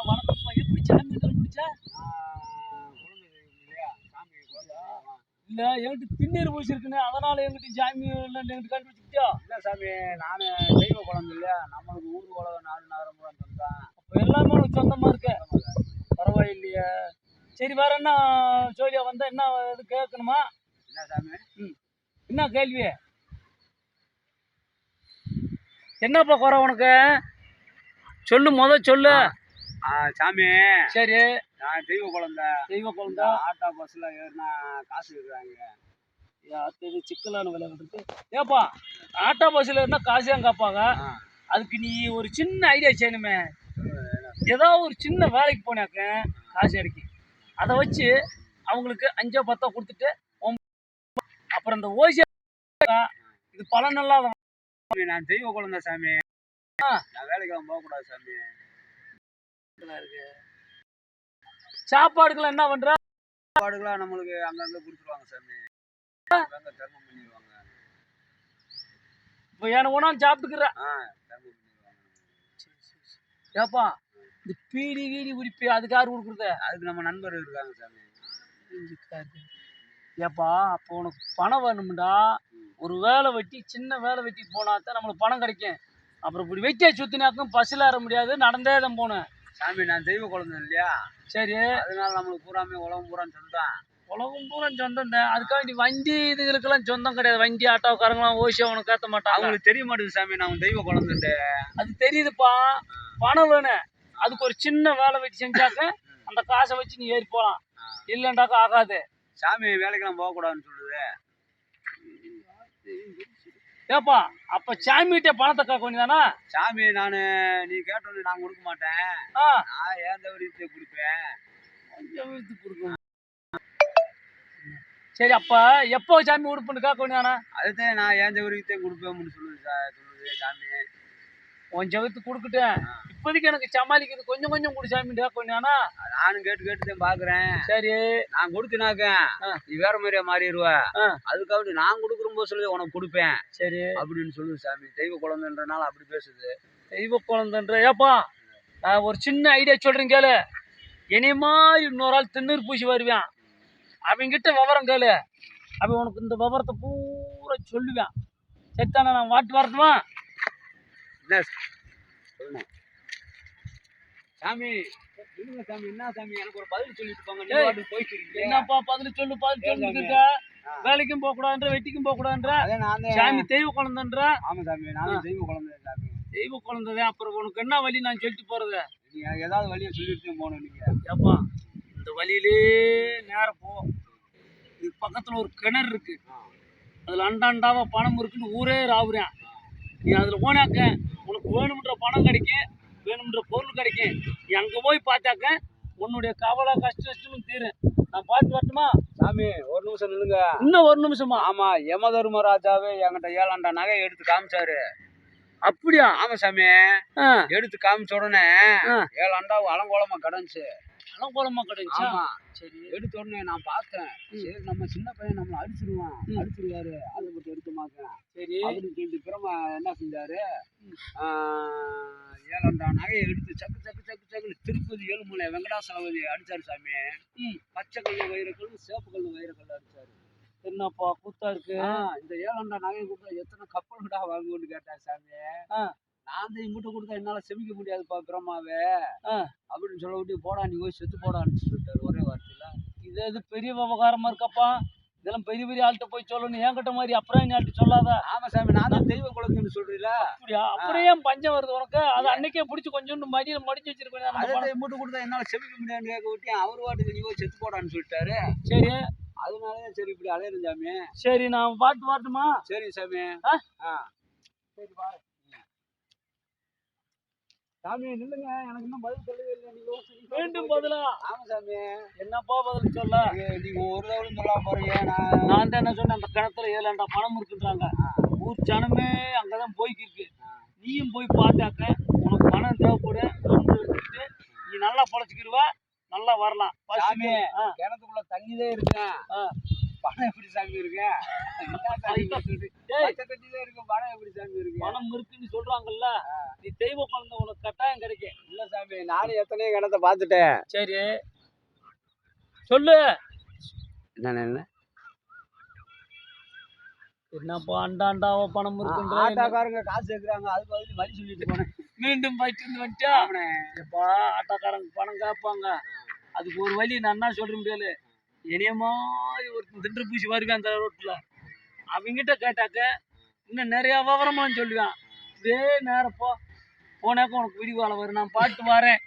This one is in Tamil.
வணக்கம்ப்பா. எப்படி சாமி கண்டுபிடிச்சா? இல்ல என்கிட்ட திண்ணீர் பூசிருக்குன்னு அதனால என்கிட்ட சாமி என்கிட்ட கண்டுபிடிச்சிக்கிட்டியா? இல்ல சாமி, நானு தெய்வ குழந்தை இல்லையா, நம்மளுக்கு ஊர் உலகம் நாடு நகரம் சொந்தம். அப்ப எல்லாமே உனக்கு சொந்தமா இருக்கு. பரவாயில்லையே. சரி, வேற என்ன சொல்லியா வந்தா? என்ன இது கேட்கணுமா? என்ன சாமி? என்ன கேள்வி? என்னப்பா குறை உனக்கு? சொல்லு, சொல்லு. சாமி, சரி. நான் தெய்வ குழந்தை. ஆட்டோ பஸ்ல ஏறினா காசு கேட்குறாங்க. அது சிக்கலான விளையாடுறது. ஏப்பா, ஆட்டோ பஸ்ல இருந்தா காசு தான் கேட்பாங்க. அதுக்கு நீ ஒரு சின்ன ஐடியா செய்யணுமே. ஏதாவது ஒரு சின்ன வேலைக்கு போனாக்க காசு கிடைக்கும். அதை வச்சு அவங்களுக்கு 5 10 கொடுத்துட்டு அப்புறம் இந்த ஓசியா இது பலன் இல்லாத. நான் தெய்வ குழந்தை சாமி, நான் வேலைக்கு போகக்கூடாது சாமி. இருக்கு சாப்பாடுக்கெல்லாம் என்ன பண்ற? சாப்பாடுக்கெல்லாம் நம்மளுக்கு அங்கங்க கொடுத்துருவாங்க சாமி. தர்மம் பண்ணிடுவாங்க. இப்போ எனக்கு ஒன்றும் சாப்பிட்டுக்கிற. தர்மம் பண்ணிடுவாங்க. ஏப்பா, இந்த பீடி குடிப்பி அதுக்கு யார் கொடுக்குறது? அதுக்கு நம்ம நண்பர் இருக்காங்க சாமி. ஏப்பா, அப்போ உனக்கு பணம் வேணும்டா, ஒரு வேலை வெட்டி, சின்ன வேலை வெட்டி போனா தான் நம்மளுக்கு பணம் கிடைக்கும். அப்புறம் இப்படி வெட்டியா சுத்தினாக்கும் பஸ்ஸில் ஏற முடியாது, நடந்தே தான் போகணும். சாமி, நான் தெய்வ குழந்தை இல்லையா? சரி. அதனால நம்மளுக்கு பூராமே உலகம் பூரா சொந்தம். உலகம் பூரா சொந்தம் தான். அதுக்காக நீ வண்டி இதுகளுக்கெல்லாம் சொந்தம் கிடையாது. வண்டி ஆட்டோக்காரங்களாம் ஓசியா உனக்கு ஏற்ற மாட்டாங்க. அவங்களுக்கு தெரிய மாட்டேங்குது சாமி, நான் தெய்வ குழந்தை. அது தெரியுதுப்பா. பணம் வேணும். அதுக்கு ஒரு சின்ன வேலை வெட்டி செஞ்சாக்க அந்த காசை வச்சு நீ ஏறி போகலாம். இல்லைண்டாக்கா ஆகாது. சாமி வேலைக்கெல்லாம் போகக்கூடாதுன்னு சொல்லுது. ஏப்பா, அப்ப சாமிகிட்ட பணத்தை கேட்க வேண்டியதானா? சாமி, நீ கேட்டோன்னு நான் கொடுக்க மாட்டேன். நான் ஏன் தவறியத்தை கொடுப்பேன். சரி, அப்ப எப்போ சாமி உடுப்புன்னு கேட்க வேண்டியதானா? அதுதான் நான் ஏன் தவறியத்தை கொடுப்பேன் சொல்லுது சாமி. உன் ஜெகத்து கொடுக்கிட்டேன். இப்போதைக்கு எனக்கு சமாளிக்கிறது கொஞ்சம் கொடு சாமி கேட்க வேண்டியதானா? நானும் கேட்டு தான் பாக்குறேன். சரி, நான் கொடுத்தினாக்க நீ வேற மாதிரியா மாறிடுவ. அதுக்காக நான் கொடுக்கும்போது சொல்லி உனக்கு கொடுப்பேன். சரி அப்படின்னு சொல்லுது சாமி. தெய்வ குழந்தைன்றனால அப்படி பேசுது. தெய்வ குழந்தைன்ற. ஏப்பா, நான் ஒரு சின்ன ஐடியா சொல்றேன் கேளு. என்னைய மாதிரி இன்னொரு ஆள் திண்ணூர் பூசி வருவேன். அவங்கிட்ட விவரம் கேளு. அவன் உனக்கு இந்த விவரத்தை பூரா சொல்லுவேன். சரித்தானே? நான் வரட்டுமா? என்ன சொல்லணும் சாமி? சொல்லுங்க சாமி. என்ன சாமி, எனக்கு ஒரு பதில் சொல்லிட்டு போங்க. போயிட்டு என்னப்பா பதில் சொல்லிட்டு வேலைக்கும் போக கூடாதுன்ற, வெட்டிக்கும் போக கூடாதுன்ற. சாமி தெய்வ குழந்தைன்ற. ஆமா சாமி, நானும் தெய்வ குழந்தை சாமி. தெய்வ குழந்தை. அப்புறம் உனக்கு என்ன வழி நான் சொல்லிட்டு போறது? நீங்க ஏதாவது வழியை சொல்லிட்டு போகணும். நீங்க ஏப்பா, இந்த வழியிலே நேரம் போ. இது பக்கத்துல ஒரு கிணறு இருக்கு. அதுல அண்டாண்டாவா பணம் இருக்குன்னு ஊரே ராவுறேன். நீ அதுல போனாக்க உனக்கு வேணும்ன்ற பணம் கிடைக்கும், வேணும்ன்ற பொருள் கிடைக்கும். நீ அங்க போய் பார்த்தாக்க உன்னுடைய கவலை கஷ்டம் தீரும். நான் பார்த்து வரட்டுமா? சாமி, ஒரு நிமிஷம் நில்லுங்க. இன்னும் ஒரு நிமிஷமா? ஆமா, யமதர்மராஜாவே என்கிட்ட 7 ஆண்டா நகை எடுத்து காமிச்சாரு. அப்படியா? ஆமா சாமி, எடுத்து காமிச்ச உடனே 7 ஆண்டாவும் அலங்கோலமா கிடந்துச்சு. அலங்கோலமா கிடைச்சா? ஆமா. சரி, எடுத்த உடனே நான் பார்த்தேன். சரி, நம்ம சின்ன பையன் நம்மள அடிச்சிருவாரு, அதை பத்தி எடுத்து மாக்கேன். சரி அப்படின்னு சொல்லிட்டு பிரமா என்ன செஞ்சாரு, 7 ஆண்டா நகையை எடுத்து சக்கு திருப்பதி ஏழுமலை வெங்கடாசலபதி அடிச்சாரு சாமி. பச்சை கல்லு வைரக்கல், சேப்பு கல்லு வைரக்கல் அடிச்சாரு. என்னப்பா கூத்தா இருக்கு. இந்த 7 ஆண்டா நகையை கொடுத்தா எத்தனை கப்பல்டா வாங்குவோன்னு கேட்டாரு சாமி. நான் இங்கிட்ட கொடுத்தா என்னால செமிக்க முடியாதுப்பா பிரம்மாவே அப்படின்னு சொல்ல விட்டு, போடா நீ போய் செத்து போடான்னு சொல்லிட்டாரு ஒரே வார்த்தையில. இது பெரிய விவகாரமா இருக்கப்பா. இதெல்லாம் பெரிய ஆள்கிட்ட போய் சொல்லணும். என்கிட்ட மாதிரி அப்புறம் நீ ஆள்கிட்ட சொல்லாத. ஆமா சாமி, நான் தான் தெய்வ குழந்தைன்னு சொல்றீங்களா? அப்படியா? அப்படியே பஞ்சம் வருது உனக்கு. அது அன்னைக்கே பிடிச்சி கொஞ்சோண்டு மடியில மடிச்சு வச்சிருக்கேன். மூட்டு கொடுத்தா என்னால செமிக்க முடியாதுன்னு கேட்க விட்டு அவர் வாட்டுக்கு நீ போய் செத்து போடான்னு சொல்லிட்டாரு. சரி, அதனாலதான் சரி இப்படி அலையிறேன் சாமி. சரி, நான் வரட்டுமா? சரி சாமி. சரி பாரு சாமி, நில்லுங்க. எனக்கு இன்னும் பதில் சொல்லவே இல்லை. நீங்க மீண்டும் பதிலா? ஆமா சாமி. என்னப்பா பதில் சொல்ல? நீங்க ஒரு தவறும் சொல்ல போறீங்க. நான் தான் என்ன சொன்னேன், அந்த கிணத்துல 7 ஆண்டா பணம் இருக்குன்றாங்க. ஊர் ஜனமே அங்கதான் போய்க்கிருக்கு. நீயும் போய் பார்த்தாக்க உனக்கு பணம் தேவைப்படும். நீ நல்லா பொழைச்சிக்கிடுவா, நல்லா வரலாம். சாமி, கிணத்துக்குள்ள தங்கிதான் இருக்கேன். பணம் எப்படி சாமி இருக்கு? டேய், பச்சை தண்ணியில இருக்க பணம் எப்படி சாமி இருக்கு? பணம் இருக்குன்னு சொல்றாங்கல்ல, நீ தெய்வ குழந்தை உனக்கு கட்டாயம் கிடைக்கும். இல்ல சாமி, நானும் எத்தனையோ கிணத்தை பார்த்துட்டேன். சரி சொல்லு. என்ன என்னப்பா அண்டாண்டாவா பணம் இருக்குன்ற ஆட்டாக்காரங்க காசு கேட்குறாங்க, அதுக்கு பதில் வழி சொல்லிட்டு போனேன். மீண்டும் போயிட்டு இருந்து வந்துட்டா ஆமாண்ணே. எப்பா ஆட்டோக்காரங்க பணம் கேட்பாங்க, அதுக்கு ஒரு வழி நான் என்ன சொல்ற முடியாது. என்னைய மாதிரி ஒரு தின்று பூசி வருவேன் அந்த ரோட்ல, அவங்கிட்ட கேட்டாக்க இன்னும் நிறைய விவரமான்னு சொல்லுவேன். இதே நேரப்போ போனாக்க உனக்கு விடிவாளம் வரும், நான் பாட்டு வரேன்.